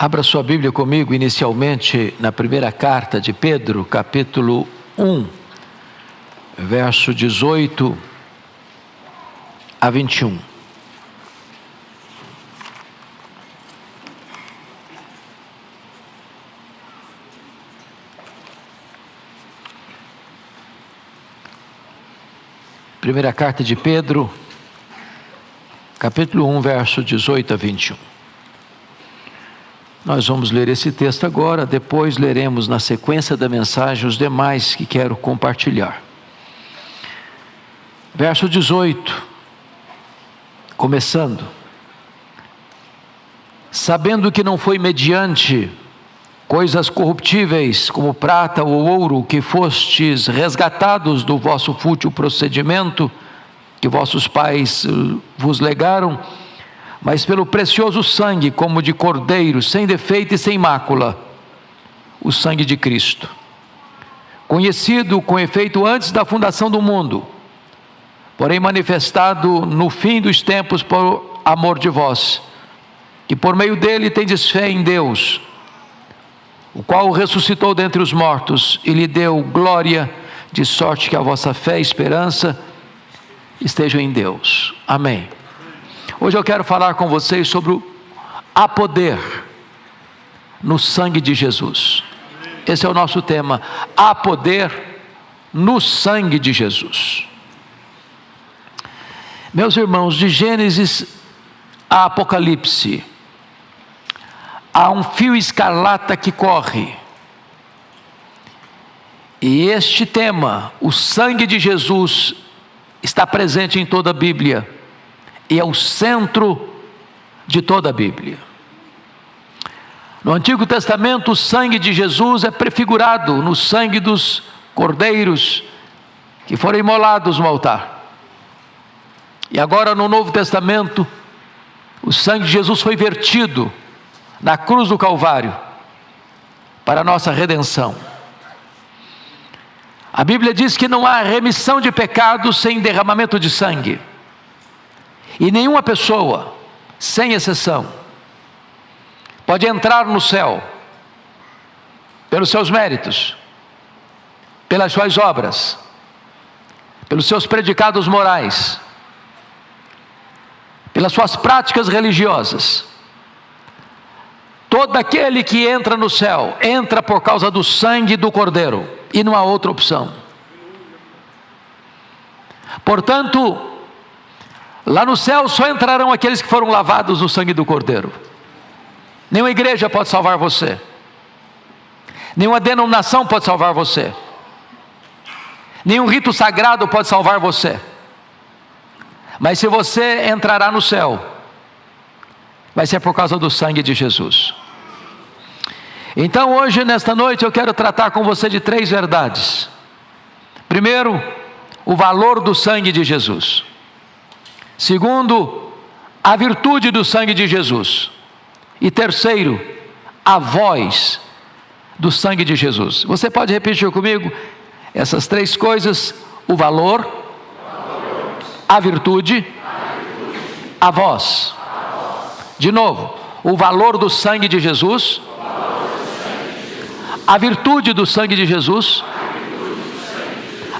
Abra sua Bíblia comigo inicialmente na primeira carta de Pedro, capítulo 1, verso 18 a 21. Primeira carta de Pedro, capítulo 1, verso 18 a 21. Nós vamos ler esse texto agora, depois leremos na sequência da mensagem os demais que quero compartilhar. Verso 18, começando. Sabendo que não foi mediante coisas corruptíveis, como prata ou ouro, que fostes resgatados do vosso fútil procedimento, que vossos pais vos legaram, mas pelo precioso sangue, como de cordeiro, sem defeito e sem mácula, o sangue de Cristo, conhecido com efeito antes da fundação do mundo, porém manifestado no fim dos tempos por amor de vós, que por meio dele tendes fé em Deus, o qual o ressuscitou dentre os mortos e lhe deu glória, de sorte que a vossa fé e esperança estejam em Deus. Amém. Hoje eu quero falar com vocês sobre há poder no sangue de Jesus. Esse é o nosso tema, há poder no sangue de Jesus. Meus irmãos, de Gênesis a Apocalipse, há um fio escarlata que corre. E este tema, o sangue de Jesus, está presente em toda a Bíblia. E é o centro de toda a Bíblia. No Antigo Testamento, o sangue de Jesus é prefigurado no sangue dos cordeiros que foram imolados no altar. E agora no Novo Testamento, o sangue de Jesus foi vertido na cruz do Calvário para a nossa redenção. A Bíblia diz que não há remissão de pecados sem derramamento de sangue. E nenhuma pessoa, sem exceção, pode entrar no céu pelos seus méritos, pelas suas obras, pelos seus predicados morais, pelas suas práticas religiosas. Todo aquele que entra no céu, entra por causa do sangue do Cordeiro, e não há outra opção. Portanto, lá no céu só entrarão aqueles que foram lavados no sangue do Cordeiro. Nenhuma igreja pode salvar você, nenhuma denominação pode salvar você, nenhum rito sagrado pode salvar você. Mas se você entrará no céu, vai ser por causa do sangue de Jesus. Então hoje, nesta noite, eu quero tratar com você de 3 verdades. Primeiro, o valor do sangue de Jesus. Segundo, a virtude do sangue de Jesus. E terceiro, a voz do sangue de Jesus. Você pode repetir comigo essas 3 coisas: o valor, a virtude, a voz. De novo, o valor do sangue de Jesus, a virtude do sangue de Jesus,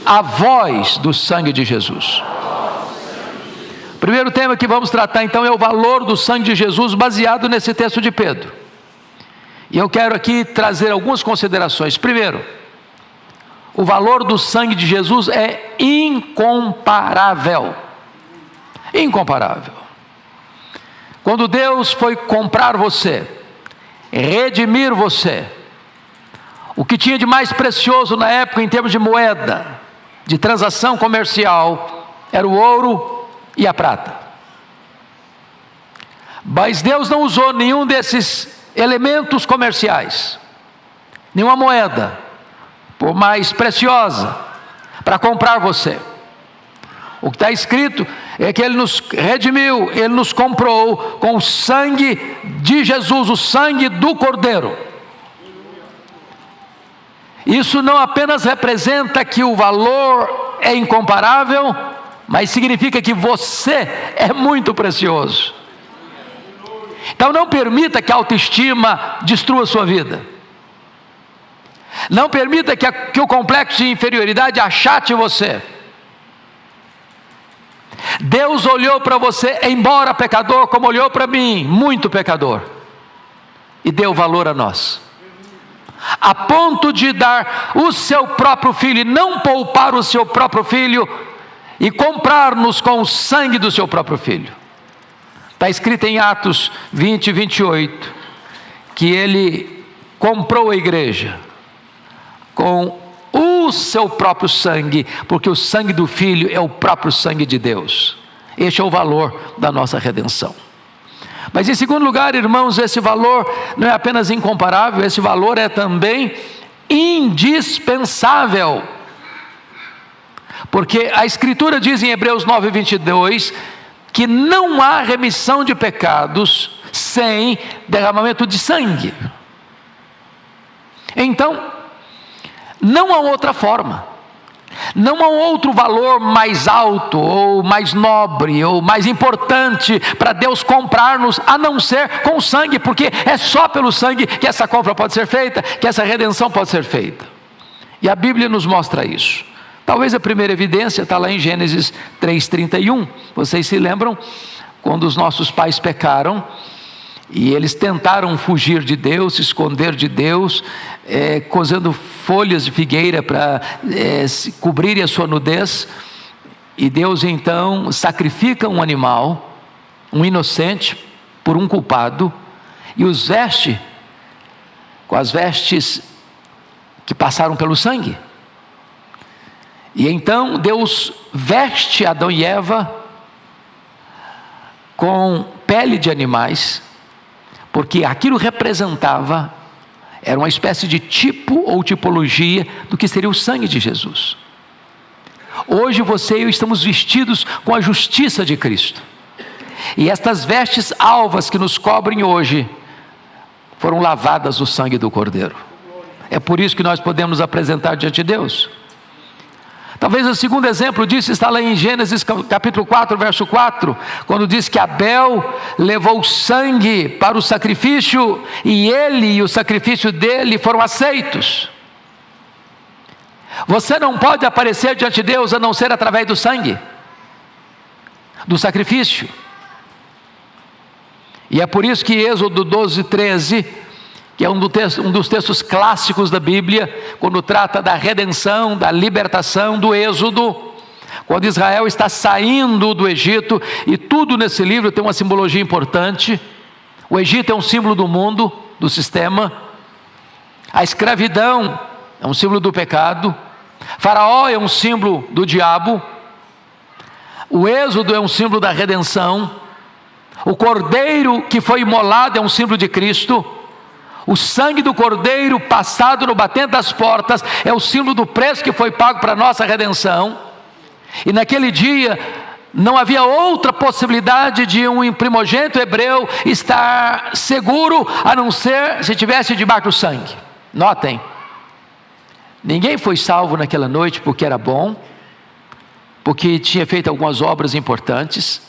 a voz do sangue de Jesus. O primeiro tema que vamos tratar então é o valor do sangue de Jesus, baseado nesse texto de Pedro. E eu quero aqui trazer algumas considerações. Primeiro, o valor do sangue de Jesus é incomparável. Incomparável. Quando Deus foi comprar você, redimir você, o que tinha de mais precioso na época em termos de moeda, de transação comercial, era o ouro e a prata. Mas Deus não usou nenhum desses elementos comerciais, nenhuma moeda, por mais preciosa, para comprar você. O que está escrito é que Ele nos redimiu, Ele nos comprou com o sangue de Jesus, o sangue do Cordeiro. Isso não apenas representa que o valor é incomparável, mas significa que você é muito precioso. Então não permita que a autoestima destrua a sua vida. Não permita que o complexo de inferioridade achate você. Deus olhou para você, embora pecador, como olhou para mim, muito pecador, e deu valor a nós, a ponto de dar o seu próprio filho, e não poupar o seu próprio filho, e comprar-nos com o sangue do seu próprio filho. Está escrito em Atos 20, 28, que ele comprou a igreja com o seu próprio sangue, porque o sangue do Filho é o próprio sangue de Deus. Este é o valor da nossa redenção. Mas em segundo lugar, irmãos, esse valor não é apenas incomparável, esse valor é também indispensável. Porque a Escritura diz em Hebreus 9, 22, que não há remissão de pecados sem derramamento de sangue. Então, não há outra forma, não há outro valor mais alto, ou mais nobre, ou mais importante para Deus comprar-nos, a não ser com o sangue, porque é só pelo sangue que essa compra pode ser feita, que essa redenção pode ser feita. E a Bíblia nos mostra isso. Talvez a primeira evidência está lá em Gênesis 3:31. Vocês se lembram quando os nossos pais pecaram e eles tentaram fugir de Deus, se esconder de Deus, cozendo folhas de figueira para cobrirem a sua nudez, e Deus então sacrifica um animal, um inocente, por um culpado, e os veste com as vestes que passaram pelo sangue. E então Deus veste Adão e Eva com pele de animais, porque aquilo representava, era uma espécie de tipo ou tipologia do que seria o sangue de Jesus. Hoje você e eu estamos vestidos com a justiça de Cristo, e estas vestes alvas que nos cobrem hoje foram lavadas no sangue do Cordeiro. É por isso que nós podemos apresentar diante de Deus. Talvez o segundo exemplo disso está lá em Gênesis capítulo 4, verso 4, quando diz que Abel levou sangue para o sacrifício, e ele e o sacrifício dele foram aceitos. Você não pode aparecer diante de Deus a não ser através do sangue, do sacrifício. E é por isso que Êxodo 12, 13, que é um dos textos clássicos da Bíblia, quando trata da redenção, da libertação, do êxodo, quando Israel está saindo do Egito, e tudo nesse livro tem uma simbologia importante. O Egito é um símbolo do mundo, do sistema, a escravidão é um símbolo do pecado, Faraó é um símbolo do diabo, o êxodo é um símbolo da redenção, o cordeiro que foi imolado é um símbolo de Cristo. O sangue do Cordeiro passado no batente das portas é o símbolo do preço que foi pago para a nossa redenção. E naquele dia não havia outra possibilidade de um primogênito hebreu estar seguro, a não ser se estivesse debaixo do sangue. Notem, ninguém foi salvo naquela noite porque era bom, porque tinha feito algumas obras importantes,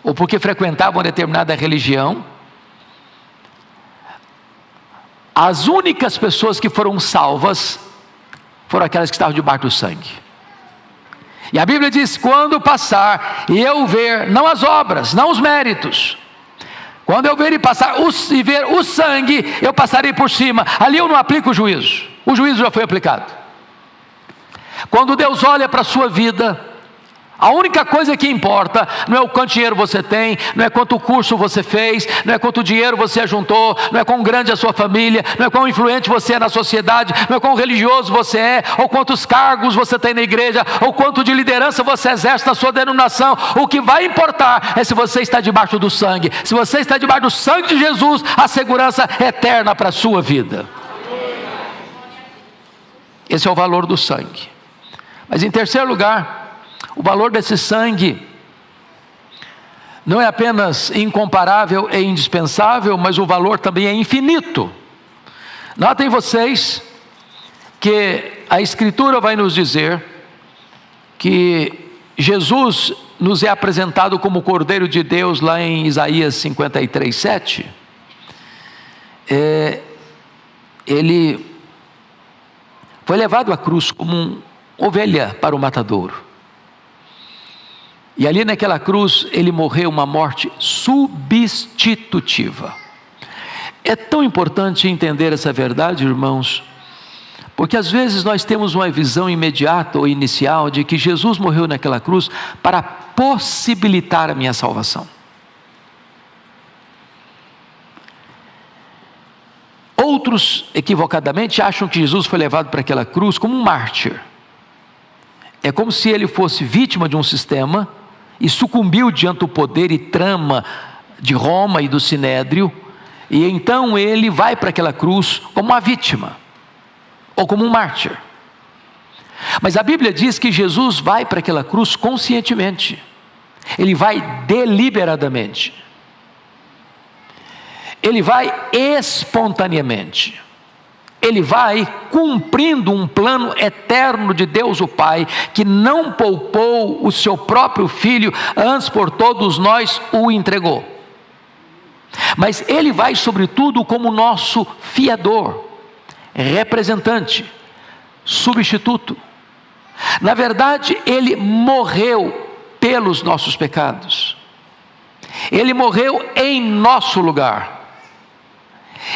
ou porque frequentava uma determinada religião. As únicas pessoas que foram salvas foram aquelas que estavam debaixo do sangue. E a Bíblia diz: quando passar e eu ver, não as obras, não os méritos, quando eu ver e passar e ver o sangue, eu passarei por cima. Ali eu não aplico o juízo já foi aplicado. Quando Deus olha para a sua vida, a única coisa que importa não é o quanto dinheiro você tem, não é quanto curso você fez, não é quanto dinheiro você ajuntou, não é quão grande é a sua família, não é quão influente você é na sociedade, não é quão religioso você é, ou quantos cargos você tem na igreja, ou quanto de liderança você exerce na sua denominação. O que vai importar é se você está debaixo do sangue. Se você está debaixo do sangue de Jesus, a segurança é eterna para a sua vida. Esse é o valor do sangue. Mas em terceiro lugar, o valor desse sangue não é apenas incomparável e indispensável, mas o valor também é infinito. Notem vocês que a Escritura vai nos dizer que Jesus nos é apresentado como o Cordeiro de Deus lá em Isaías 53:7, ele foi levado à cruz como uma ovelha para o matadouro. E ali naquela cruz ele morreu uma morte substitutiva. É tão importante entender essa verdade, irmãos, porque às vezes nós temos uma visão imediata ou inicial de que Jesus morreu naquela cruz para possibilitar a minha salvação. Outros, equivocadamente, acham que Jesus foi levado para aquela cruz como um mártir. É como se ele fosse vítima de um sistema e sucumbiu diante do poder e trama de Roma e do Sinédrio, e então ele vai para aquela cruz como uma vítima, ou como um mártir. Mas a Bíblia diz que Jesus vai para aquela cruz conscientemente, ele vai deliberadamente, ele vai espontaneamente, ele vai cumprindo um plano eterno de Deus o Pai, que não poupou o seu próprio Filho, antes por todos nós o entregou. Mas ele vai sobretudo como nosso fiador, representante, substituto. Na verdade, ele morreu pelos nossos pecados, ele morreu em nosso lugar,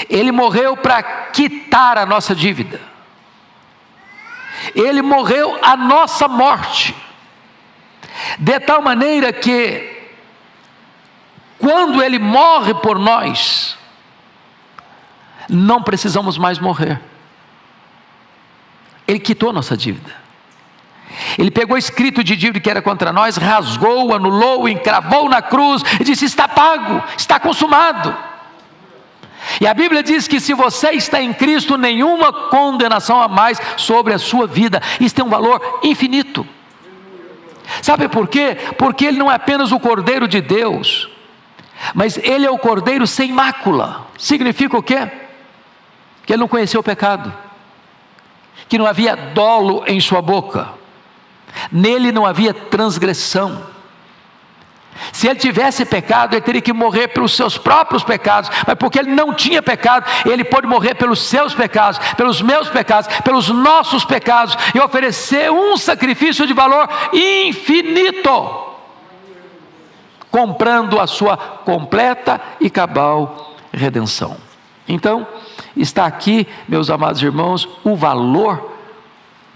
ele morreu para quitar a nossa dívida, ele morreu a nossa morte, de tal maneira que quando ele morre por nós, não precisamos mais morrer. Ele quitou a nossa dívida, ele pegou o escrito de dívida que era contra nós, rasgou, anulou, encravou na cruz e disse: está pago, está consumado. E a Bíblia diz que se você está em Cristo, nenhuma condenação há mais sobre a sua vida. Isso tem um valor infinito. Sabe por quê? Porque ele não é apenas o Cordeiro de Deus, mas ele é o Cordeiro sem mácula. Significa o quê? Que ele não conheceu o pecado, que não havia dolo em sua boca, nele não havia transgressão. Se ele tivesse pecado, ele teria que morrer pelos seus próprios pecados, mas porque ele não tinha pecado, ele pôde morrer pelos seus pecados, pelos meus pecados, pelos nossos pecados, e oferecer um sacrifício de valor infinito, comprando a sua completa e cabal redenção. Então, está aqui, meus amados irmãos, o valor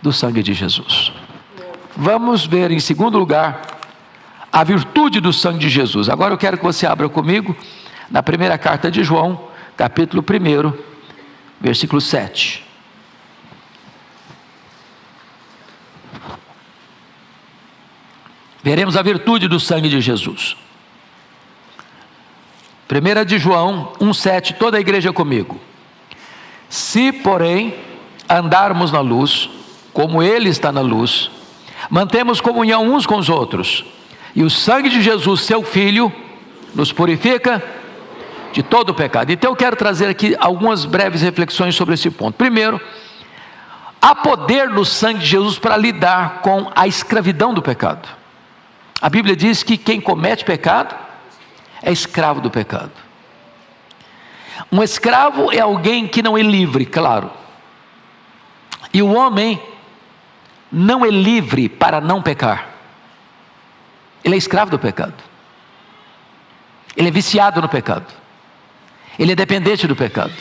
do sangue de Jesus. Vamos ver em segundo lugar a virtude do sangue de Jesus. Agora eu quero que você abra comigo na primeira carta de João, capítulo 1, versículo 7. Veremos a virtude do sangue de Jesus. 1 de João 1,7, toda a igreja comigo. Se, porém, andarmos na luz, como Ele está na luz, mantemos comunhão uns com os outros, e o sangue de Jesus, seu Filho, nos purifica de todo o pecado. Então eu quero trazer aqui algumas breves reflexões sobre esse ponto. Primeiro, há poder no sangue de Jesus para lidar com a escravidão do pecado. A Bíblia diz que quem comete pecado é escravo do pecado. Um escravo é alguém que não é livre, claro, e o homem não é livre para não pecar. Ele é escravo do pecado, ele é viciado no pecado, ele é dependente do pecado.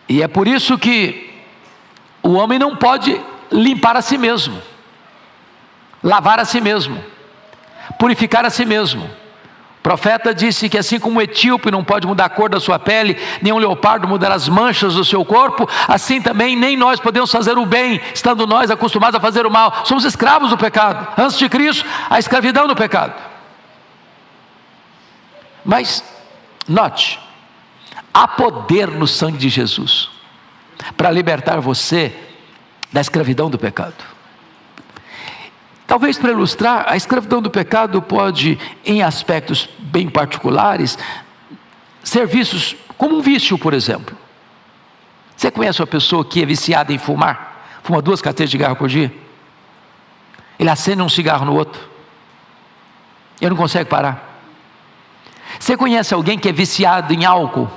E é por isso que o homem não pode limpar a si mesmo, lavar a si mesmo, purificar a si mesmo. O profeta disse que assim como o etíope não pode mudar a cor da sua pele, nem um leopardo mudar as manchas do seu corpo, assim também nem nós podemos fazer o bem, estando nós acostumados a fazer o mal. Somos escravos do pecado. Antes de Cristo, a escravidão do pecado. Mas, note, há poder no sangue de Jesus para libertar você da escravidão do pecado. Talvez para ilustrar, a escravidão do pecado pode, em aspectos bem particulares, ser vistos como um vício, por exemplo. Você conhece uma pessoa que é viciada em fumar? Fuma 2 carteiras de cigarro por dia? Ele acende um cigarro no outro. Ele não consegue parar. Você conhece alguém que é viciado em álcool?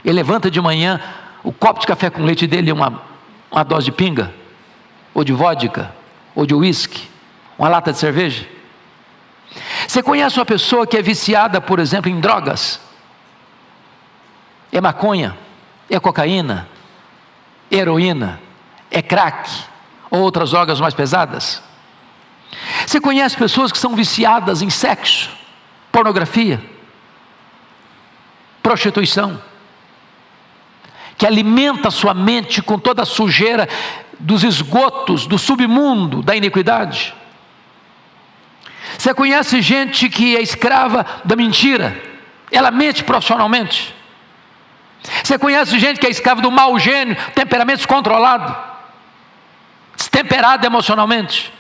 Ele levanta de manhã, o copo de café com leite dele é uma dose de pinga, ou de vodka, ou de uísque, uma lata de cerveja. Você conhece uma pessoa que é viciada, por exemplo, em drogas? É maconha, é cocaína, é heroína, é crack, ou outras drogas mais pesadas? Você conhece pessoas que são viciadas em sexo, pornografia, prostituição, que alimenta a sua mente com toda a sujeira dos esgotos, do submundo, da iniquidade? Você conhece gente que é escrava da mentira, ela mente profissionalmente. Você conhece gente que é escrava do mau gênio, temperamento descontrolado, destemperado emocionalmente.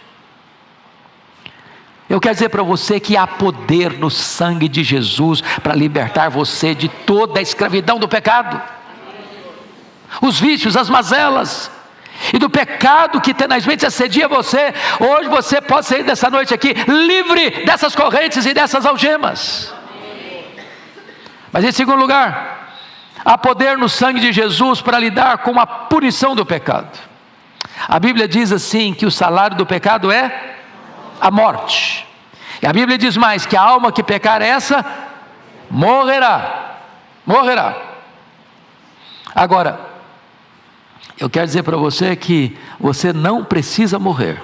Eu quero dizer para você que há poder no sangue de Jesus para libertar você de toda a escravidão do pecado, os vícios, as mazelas, e do pecado que tenazmente assedia você. Hoje você pode sair dessa noite aqui livre dessas correntes e dessas algemas. Mas em segundo lugar, há poder no sangue de Jesus para lidar com a punição do pecado. A Bíblia diz assim, que o salário do pecado é a morte. E a Bíblia diz mais, que a alma que pecar essa, morrerá. Morrerá. Agora, eu quero dizer para você que você não precisa morrer.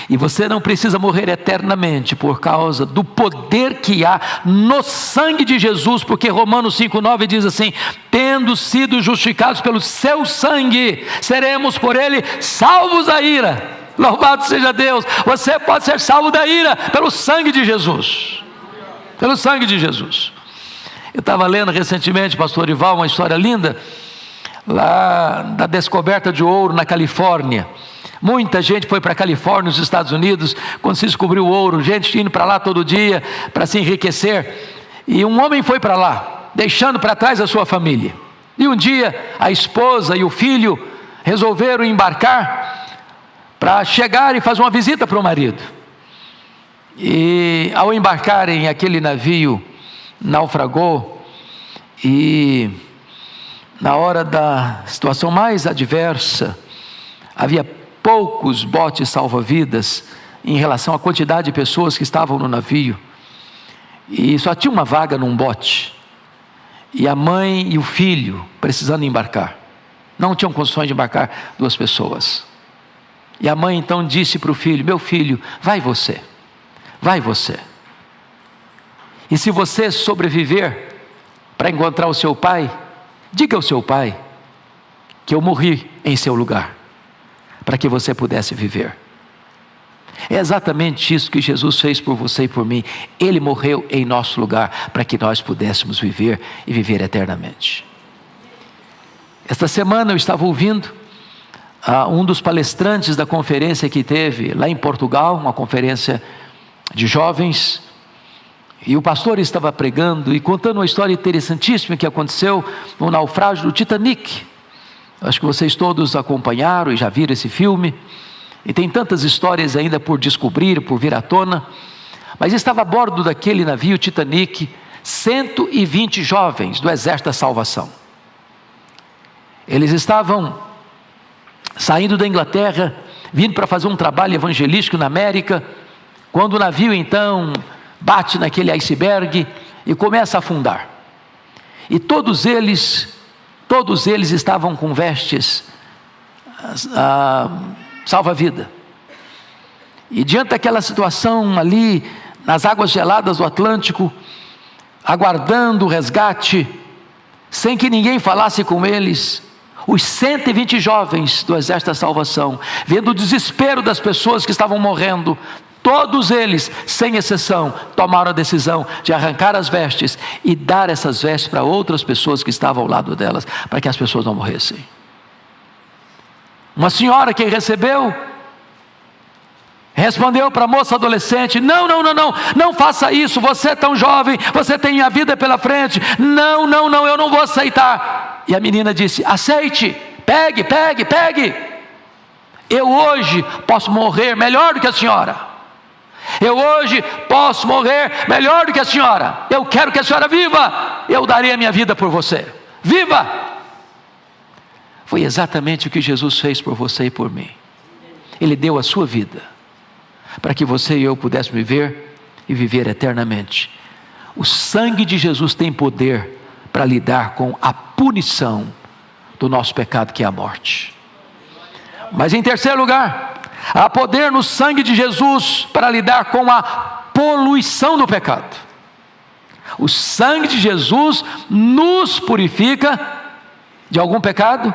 E você não precisa morrer eternamente por causa do poder que há no sangue de Jesus, porque Romanos 5,9 diz assim: tendo sido justificados pelo seu sangue, seremos por ele salvos da ira. Louvado seja Deus. Você pode ser salvo da ira pelo sangue de Jesus. Pelo sangue de Jesus. Eu estava lendo recentemente, pastor Ival, uma história linda, lá da descoberta de ouro na Califórnia. Muita gente foi para a Califórnia, nos Estados Unidos, quando se descobriu o ouro, gente indo para lá todo dia para se enriquecer. E um homem foi para lá, deixando para trás a sua família. E um dia a esposa e o filho resolveram embarcar para chegar e fazer uma visita para o marido. E ao embarcarem, aquele navio naufragou, e na hora da situação mais adversa, havia poucos botes salva-vidas em relação à quantidade de pessoas que estavam no navio, e só tinha uma vaga num bote, e a mãe e o filho precisando embarcar, não tinham condições de embarcar duas pessoas. E a mãe então disse para o filho: meu filho, vai você, e se você sobreviver para encontrar o seu pai, diga ao seu pai que eu morri em seu lugar, para que você pudesse viver. É exatamente isso que Jesus fez por você e por mim. Ele morreu em nosso lugar, para que nós pudéssemos viver e viver eternamente. Esta semana eu estava ouvindo um dos palestrantes da conferência que teve lá em Portugal, uma conferência de jovens, e o pastor estava pregando e contando uma história interessantíssima que aconteceu no naufrágio do Titanic. Acho que vocês todos acompanharam e já viram esse filme, e tem tantas histórias ainda por descobrir, por vir à tona, mas estava a bordo daquele navio Titanic 120 jovens do Exército da Salvação. Eles estavam saindo da Inglaterra, vindo para fazer um trabalho evangelístico na América, quando o navio então bate naquele iceberg e começa a afundar. E todos eles estavam com vestes salva-vida. E diante daquela situação ali, nas águas geladas do Atlântico, aguardando o resgate, sem que ninguém falasse com eles, os 120 jovens do Exército da Salvação, vendo o desespero das pessoas que estavam morrendo, todos eles, sem exceção, tomaram a decisão de arrancar as vestes e dar essas vestes para outras pessoas que estavam ao lado delas, para que as pessoas não morressem. Uma senhora que recebeu, respondeu para a moça adolescente: não faça isso, você é tão jovem, você tem a vida pela frente, não, eu não vou aceitar. E a menina disse: aceite, pegue. Eu hoje posso morrer melhor do que a senhora. Eu hoje posso morrer melhor do que a senhora. Eu quero que a senhora viva. Eu darei a minha vida por você. Viva! Foi exatamente o que Jesus fez por você e por mim. Ele deu a sua vida para que você e eu pudéssemos viver e viver eternamente. O sangue de Jesus tem poder para lidar com a punição do nosso pecado, que é a morte. Mas em terceiro lugar, há poder no sangue de Jesus para lidar com a poluição do pecado. O sangue de Jesus nos purifica de algum pecado?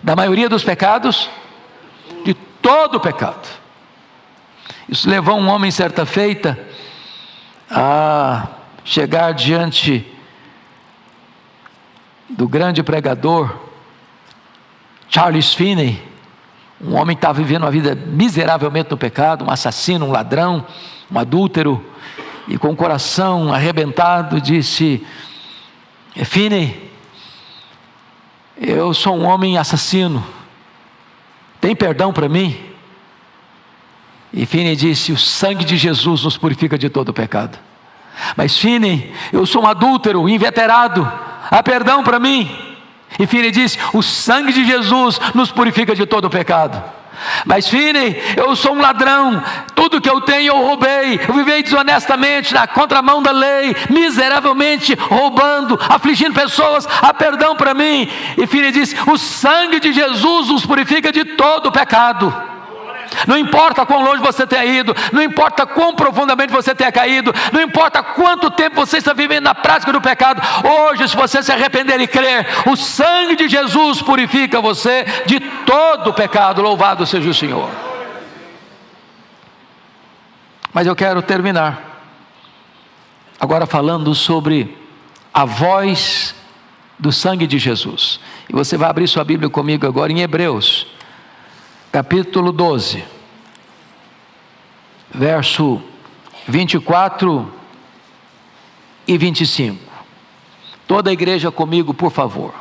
Da maioria dos pecados? De todo o pecado. Isso levou um homem certa feita a chegar diante do grande pregador Charles Finney, um homem que estava vivendo uma vida miseravelmente no pecado, um assassino, um ladrão, um adúltero, e com o coração arrebentado disse: Finney, eu sou um homem assassino, tem perdão para mim? E Finney disse: o sangue de Jesus nos purifica de todo o pecado. Mas Finney, eu sou um adúltero, inveterado, há perdão para mim? E Finney disse: o sangue de Jesus nos purifica de todo o pecado. Mas Finney, eu sou um ladrão, tudo que eu tenho eu roubei, eu vivi desonestamente, na contramão da lei, miseravelmente roubando, afligindo pessoas, há perdão para mim? E Finney disse: o sangue de Jesus nos purifica de todo o pecado. Não importa quão longe você tenha ido, não importa quão profundamente você tenha caído, não importa quanto tempo você está vivendo na prática do pecado, hoje, se você se arrepender e crer, o sangue de Jesus purifica você de todo o pecado. Louvado seja o Senhor. Mas eu quero terminar agora falando sobre a voz do sangue de Jesus. E você vai abrir sua Bíblia comigo agora em Hebreus capítulo 12, verso 24 e 25. Toda a igreja comigo, por favor.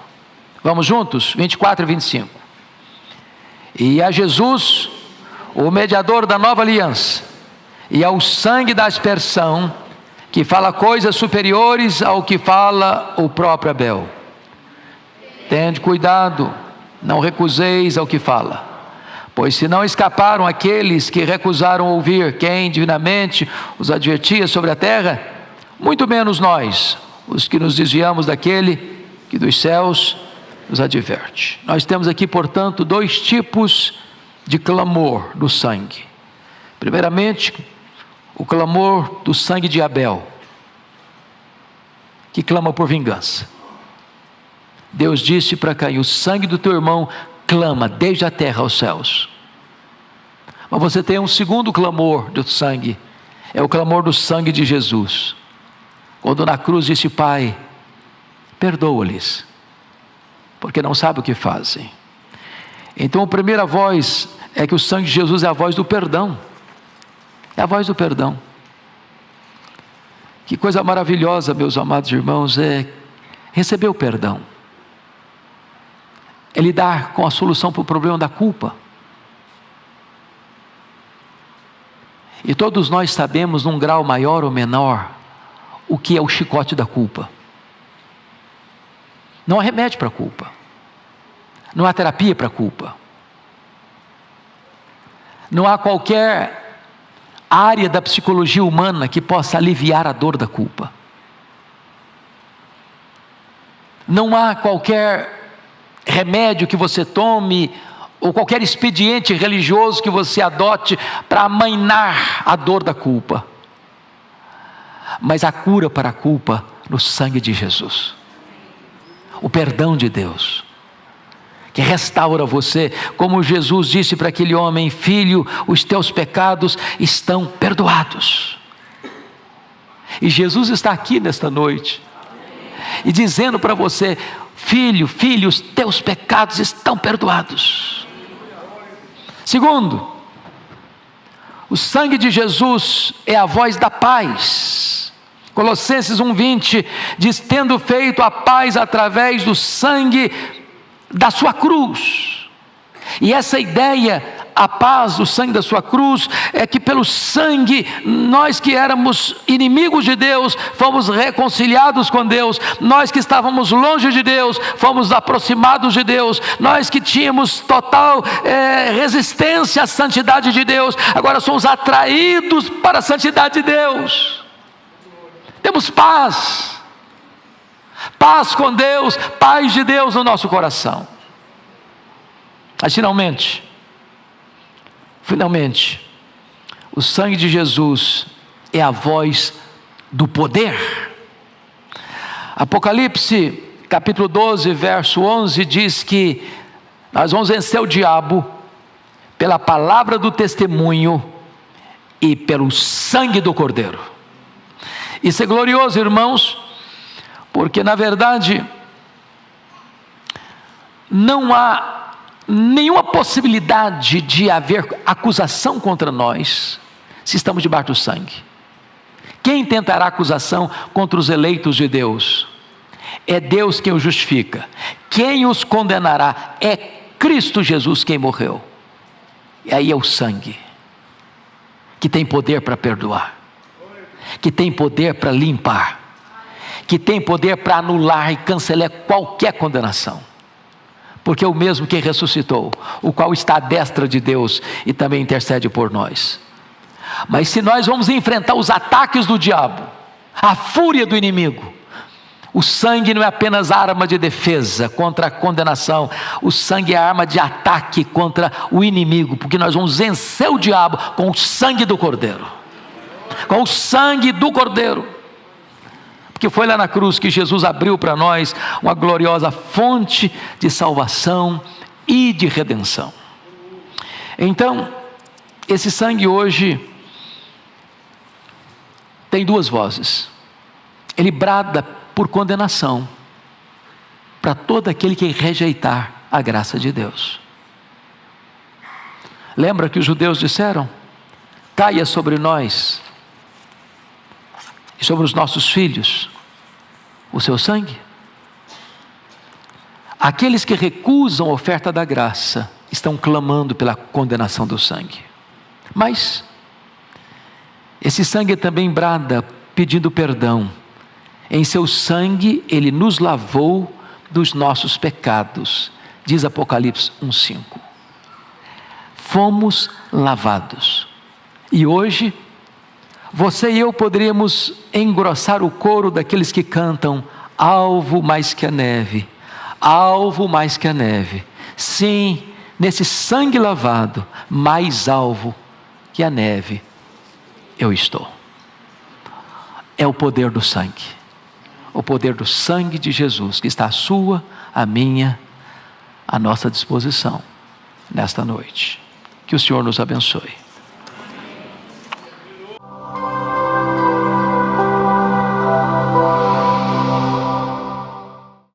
Vamos juntos? 24 e 25. E a Jesus, o mediador da nova aliança, e ao sangue da aspersão, que fala coisas superiores ao que fala o próprio Abel. Tende cuidado, não recuseis ao que fala. Pois se não escaparam aqueles que recusaram ouvir quem divinamente os advertia sobre a terra, muito menos nós, os que nos desviamos daquele que dos céus nos adverte. Nós temos aqui, portanto, dois tipos de clamor do sangue. Primeiramente, o clamor do sangue de Abel, que clama por vingança. Deus disse para Caim: o sangue do teu irmão clama desde a terra aos céus. Mas você tem um segundo clamor do sangue, é o clamor do sangue de Jesus, quando na cruz disse: Pai, perdoa-lhes, porque não sabem o que fazem. Então a primeira voz é que o sangue de Jesus é a voz do perdão, é a voz do perdão. Que coisa maravilhosa, meus amados irmãos, é receber o perdão, é lidar com a solução para o problema da culpa. E todos nós sabemos, num grau maior ou menor, o que é o chicote da culpa. Não há remédio para a culpa, não há terapia para a culpa, não há qualquer área da psicologia humana que possa aliviar a dor da culpa. Não há qualquer remédio que você tome, ou qualquer expediente religioso que você adote para amainar a dor da culpa. Mas a cura para a culpa no sangue de Jesus. O perdão de Deus, que restaura você, como Jesus disse para aquele homem: filho, os teus pecados estão perdoados. E Jesus está aqui nesta noite, e dizendo para você: filho, os teus pecados estão perdoados. Segundo, o sangue de Jesus é a voz da paz. Colossenses 1:20 diz: tendo feito a paz através do sangue da sua cruz. E essa ideia, a paz do sangue da sua cruz, é que pelo sangue, nós que éramos inimigos de Deus, fomos reconciliados com Deus. Nós que estávamos longe de Deus, fomos aproximados de Deus. Nós que tínhamos total resistência à santidade de Deus, agora somos atraídos para a santidade de Deus. Temos paz, paz com Deus, paz de Deus no nosso coração. Mas finalmente, o sangue de Jesus é a voz do poder. Apocalipse capítulo 12, verso 11 diz que nós vamos vencer o diabo pela palavra do testemunho e pelo sangue do Cordeiro. Isso é glorioso, irmãos, porque na verdade não há nenhuma possibilidade de haver acusação contra nós se estamos debaixo do sangue. Quem tentará acusação contra os eleitos de Deus? É Deus quem os justifica. Quem os condenará? É Cristo Jesus quem morreu. E aí é o sangue que tem poder para perdoar, que tem poder para limpar, que tem poder para anular e cancelar qualquer condenação. Porque é o mesmo que ressuscitou, o qual está à destra de Deus e também intercede por nós. Mas se nós vamos enfrentar os ataques do diabo, a fúria do inimigo, o sangue não é apenas arma de defesa contra a condenação, o sangue é arma de ataque contra o inimigo, porque nós vamos vencer o diabo com o sangue do Cordeiro. Com o sangue do Cordeiro. Porque foi lá na cruz que Jesus abriu para nós uma gloriosa fonte de salvação e de redenção. Então, esse sangue hoje tem duas vozes. Ele brada por condenação para todo aquele que rejeitar a graça de Deus. Lembra que os judeus disseram: caia sobre nós e sobre os nossos filhos o seu sangue? Aqueles que recusam a oferta da graça estão clamando pela condenação do sangue. Mas esse sangue também brada pedindo perdão. Em seu sangue ele nos lavou dos nossos pecados, diz Apocalipse 1:5. Fomos lavados. E hoje você e eu poderíamos engrossar o coro daqueles que cantam: alvo mais que a neve, alvo mais que a neve. Sim, nesse sangue lavado, mais alvo que a neve, eu estou. É o poder do sangue, o poder do sangue de Jesus, que está à sua, à minha, à nossa disposição, nesta noite. Que o Senhor nos abençoe.